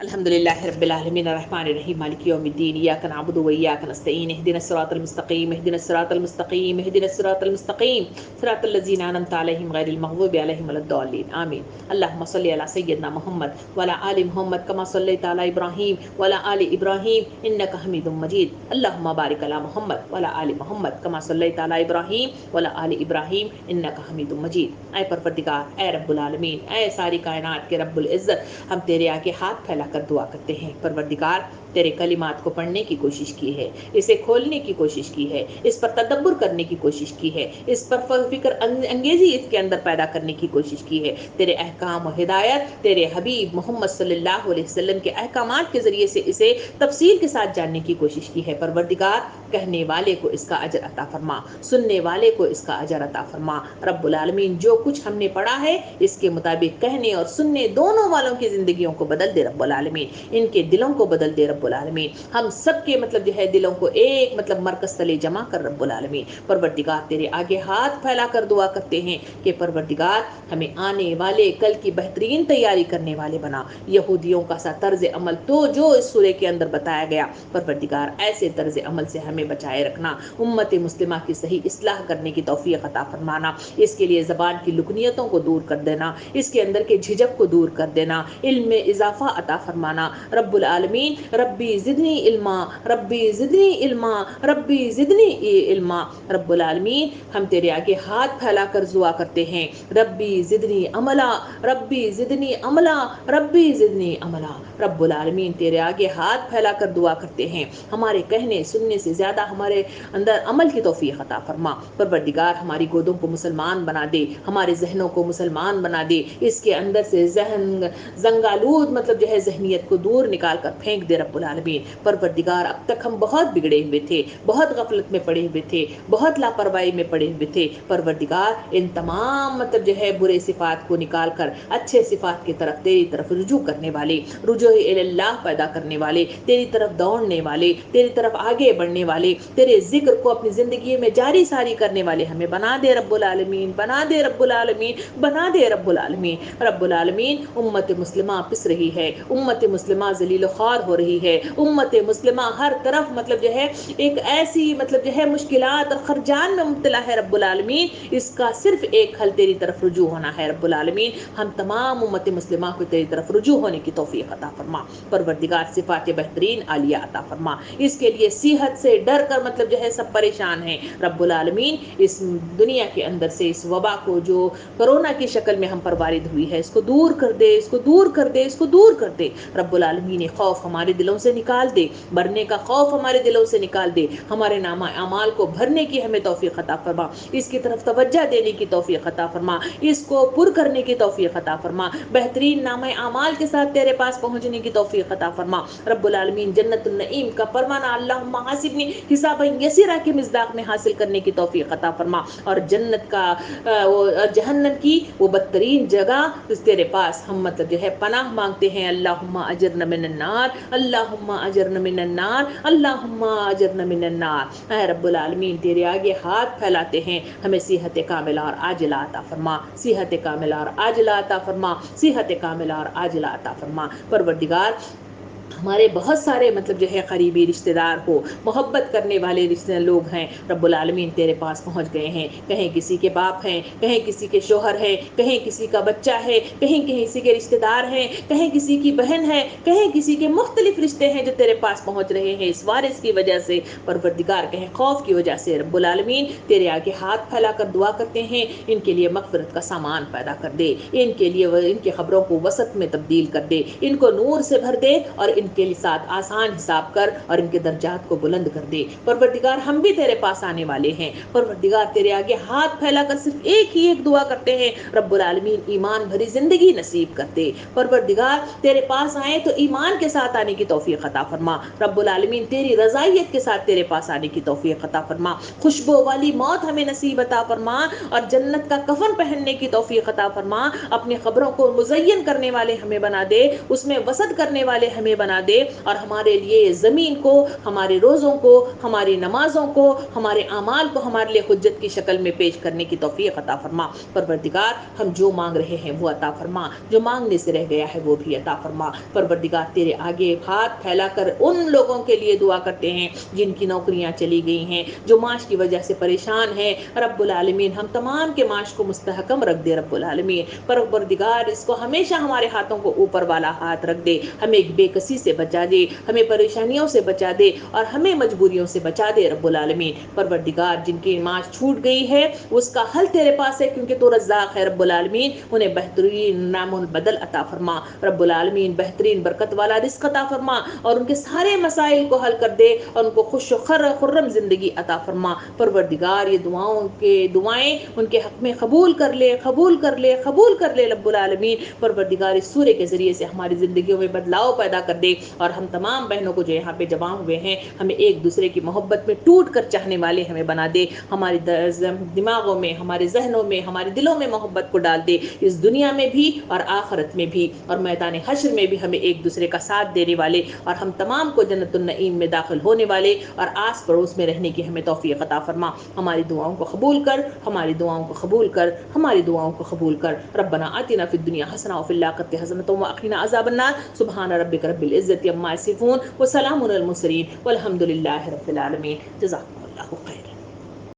الحمد لله رب العالمين الرحمن الرحيم مالك يوم الدين إياك نعبد وإياك نستعين اهدنا الصراط المستقيم اهدنا الصراط المستقيم اهدنا الصراط المستقيم صراط الذين أنعمت عليهم غير المغضوب عليهم ولا الضالين آمين. اللهم صل على سيدنا محمد وعلى آل محمد كما صليت على إبراهيم وعلى آل إبراهيم إنك حميد مجيد. اللهم بارك على محمد وعلى آل محمد كما صليت على إبراهيم وعلى آل إبراهيم إنك حميد مجيد. اے پروردگار، اے رب العالمین، اے ساری کائنات کے رب العزت، ہم تیرے آگے ہاتھ پھیلا کر دعا کرتے ہیں. پروردگار، تیرے کلمات کو پڑھنے کی کوشش کی ہے، اسے کھولنے کی کوشش کی ہے، اس پر تدبر کرنے کی کوشش کی ہے، اس پر فکر انگیزی اس کے اندر پیدا کرنے کی کوشش کی ہے. تیرے احکام و ہدایت، تیرے حبیب محمد صلی اللہ علیہ وسلم کے احکامات کے ذریعے سے اسے تفصیل کے ساتھ جاننے کی کوشش کی ہے. پروردگار، کہنے والے کو اس کا اجر عطا فرما، سننے والے کو اس کا اجر عطا فرما. رب العالمین، جو کچھ ہم نے پڑھا ہے اس کے مطابق کہنے اور سننے دونوں والوں کی زندگیوں کو بدل دے رب العالمین، ان کے دلوں کو بدل دے رب العالمین. ہم سب کے دلوں کو ایک مرکز تلے جمع کر رب العالمین. پروردگار، تیرے آگے ہاتھ پھیلا کر دعا کرتے ہیں کہ پروردگار، ہمیں آنے والے کل کی بہترین تیاری کرنے والے بنا. یہودیوں کا سا طرز عمل تو جو اس سورے کے اندر بتایا گیا، پروردگار ایسے طرز عمل سے ہمیں بچائے رکھنا. امت مسلمہ کی صحیح اصلاح کرنے کی توفیق عطا فرمانا. اس کے لیے زبان کی لکنیتوں کو دور کر دینا، اس کے اندر کے جھجک کو دور کر دینا، علم میں اضافہ عطا فرمانا. رب العالمین، ربی زدنی علما، ربی زدنی علما، ربی زدنی علما. رب العالمین، ہم تیرے آگے ہاتھ پھیلا کر دعا کرتے ہیں، ربی زدنی عملا، ربی زدنی عملا، ربی زدنی عملا. رب العالمین، تیرے آگے ہاتھ پھیلا کر دعا کرتے ہیں، ہمارے کہنے سننے سے زیادہ ہمارے اندر عمل کی توفیق عطا فرما. پروردگار، ہماری گودوں کو مسلمان بنا دے، ہمارے ذہنوں کو مسلمان بنا دے. اس کے اندر سے زنگالود ذہنیت کو دور نکال کر پھینک دے رب العالمین. پروردگار، اب تک ہم بہت بگڑے ہوئے تھے، بہت غفلت میں پڑے ہوئے تھے، بہت لاپرواہی میں پڑے ہوئے تھے. پروردگار، ان تمام برے صفات کو نکال کر اچھے صفات کی طرف، تیری طرف رجوع کرنے والے، رجوع اللہ پیدا کرنے والے، تیری طرف دوڑنے والے، تیری طرف آگے بڑھنے والے، تیرے ذکر کو اپنی زندگی میں جاری ساری کرنے والے ہمیں بنا دے رب العالمین، بنا دے رب العالمین، بنا دے رب العالمین. رب العالمین، امت مسلمہ پس رہی ہے، امت مسلمہ ذلیل و خوار ہو رہی ہے، امت مسلمہ ہر طرف ایک ایسی مشکلات اور خرجان میں مبتلا ہے رب العالمین. اس کا صرف ایک حل تیری طرف رجوع ہونا ہے رب العالمین. ہم تمام امت مسلمہ کو تیری طرف رجوع ہونے کی توفیق عطا فرما. پروردگار، صفات بہترین عالیہ عطا فرما. اس کے لیے صحت سے ڈر کر سب پریشان ہیں رب العالمین. اس دنیا کے اندر سے اس وبا کو جو کرونا کی شکل میں ہم پر وارد ہوئی ہے، اس کو دور کر دے، اس کو دور کر دے، اس کو دور کر دے رب العالمین. خوف ہمارے دلوں سے نکال دے، مرنے کا خوف ہمارے دلوں سے نکال دے. ہمارے نامہ اعمال کو بھرنے کی ہمیں توفیق عطا فرما، اس کی طرف توجہ دینے کی توفیق عطا فرما، اس کو پر کرنے کی توفیق عطا فرما، بہترین نامہ اعمال کے ساتھ تیرے پاس پہنچنے کی توفیق عطا فرما رب العالمین. جنت النعیم کا پروانہ اللہم حاسبنی حسابا یسیرا کے مصداق میں حاصل کرنے کی توفیق عطا فرما، اور جنت کا اور جہنم کی وہ بدترین جگہ تیرے پاس ہم پناہ مانگتے ہیں. اللہم اجرنا من النار، اللہم اجرنا من النار، اللہم اجرنا من النار. اے رب العالمین، تیرے آگے ہاتھ پھیلاتے ہیں، ہمیں صحت کاملہ اور عاجلہ عطا فرما، صحت کاملہ اور عاجلہ عطا فرما، صحت کاملہ اور عاجلہ عطا فرما. پروردگار، ہمارے بہت سارے قریبی رشتہ دار ہو، محبت کرنے والے رشتہ لوگ ہیں رب العالمین، تیرے پاس پہنچ گئے ہیں. کہیں کسی کے باپ ہیں، کہیں کسی کے شوہر ہیں، کہیں کسی کا بچہ ہے، کہیں کسی کے رشتہ دار ہیں، کہیں کسی کی بہن ہے، کہیں کسی کے مختلف رشتے ہیں جو تیرے پاس پہنچ رہے ہیں اس وائرس کی وجہ سے. پروردگار، کہیں خوف کی وجہ سے رب العالمین، تیرے آگے ہاتھ پھیلا کر دعا کرتے ہیں، ان کے لیے مغفرت کا سامان پیدا کر دے، ان کے لیے ان کی خبروں کو وسط میں تبدیل کر دے، ان کو نور سے بھر دے، اور ان کے ساتھ آسان حساب کر اور ان کے درجات کو بلند کر دے. پروردگار، ہم بھی تیرے پاس آنے والے ہیں. پروردگار، تیرے آگے ہاتھ پھیلا کر صرف ایک ہی ایک دعا کرتے ہیں، رب العالمین ایمان بھری زندگی نصیب کر دے. پروردگار، تیرے پاس آئیں تو ایمان کے ساتھ آنے کی توفیق عطا فرما رب العالمین. تیری رضائیت کے ساتھ تیرے پاس آنے کی توفیق عطا فرما. خوشبو والی موت ہمیں نصیب عطا فرما، اور جنت کا کفن پہننے کی توفیق عطا فرما. اپنی خبروں کو مزین کرنے والے ہمیں بنا دے، اس میں وسط کرنے والے ہمیں بنا دے اور ہمارے لیے زمین کو، ہمارے روزوں کو، ہماری نمازوں کو، ہمارے اعمال کو ہمارے لیے حجت کی شکل میں پیش کرنے کی توفیق عطا فرما۔ پروردگار ہم جو مانگ رہے ہیں وہ عطا فرما، جو مانگنے سے رہ گیا ہے وہ بھی عطا فرما۔ پروردگار تیرے آگے ہاتھ پھیلا کر ان لوگوں کے لیے دعا کرتے ہیں جن کی نوکریاں چلی گئی ہیں، جو معاش کی وجہ سے پریشان ہیں، رب العالمین ہم تمام کے معاش کو مستحکم رکھ دے رب العالمین۔ پروردگار اس کو ہمیشہ ہمارے ہاتھوں کو اوپر والا ہاتھ رکھ دے، ہمیں بے کسی سے بچا دے، ہمیں پریشانیوں سے بچا دے اور ہمیں مجبوریوں سے بچا دے رب العالمین۔ پروردگار جن کی معاش چھوٹ گئی ہے اس کا حل تیرے پاس ہے، کیونکہ تو رزاق ہے رب العالمین، انہیں بہترین نعم البدل عطا فرما رب العالمین، بہترین برکت والا رزق عطا فرما اور ان کے سارے مسائل کو حل کر دے اور ان کو خوش و خرم زندگی عطا فرما۔ پروردگار یہ دعائیں ان کے حق میں قبول کر لے، قبول کر لے، قبول کر لے رب العالمین۔ پروردگار اس سورے کے ذریعے سے ہماری زندگیوں میں بدلاؤ پیدا کر دے اور ہم تمام بہنوں کو جو یہاں پہ جمع ہوئے ہیں ہمیں ایک دوسرے کی محبت میں ٹوٹ کر چاہنے والے ہمیں بنا دے، ہماری دماغوں میں، ہمارے ذہنوں میں، ہمارے دلوں میں محبت کو ڈال دے، اس دنیا میں بھی اور آخرت میں بھی اور میدان حشر میں بھی ہمیں ایک دوسرے کا ساتھ دینے والے اور ہم تمام کو جنت النعیم میں داخل ہونے والے اور آس پڑوس میں رہنے کی ہمیں توفیق عطا فرما۔ ہماری دعاؤں کو قبول کر، ہماری دعاؤں کو قبول کر، ہماری دعاؤں کو قبول کر۔ ربنا آتنا فی الدنیا حسنہ وفی الآخرۃ حسنۃ وقنا عذاب النار۔ سبحان ربک رب العزۃ عما یصفون وسلام علی المرسلین والحمد للہ رب العالمین۔ جزاکم اللہ خیر۔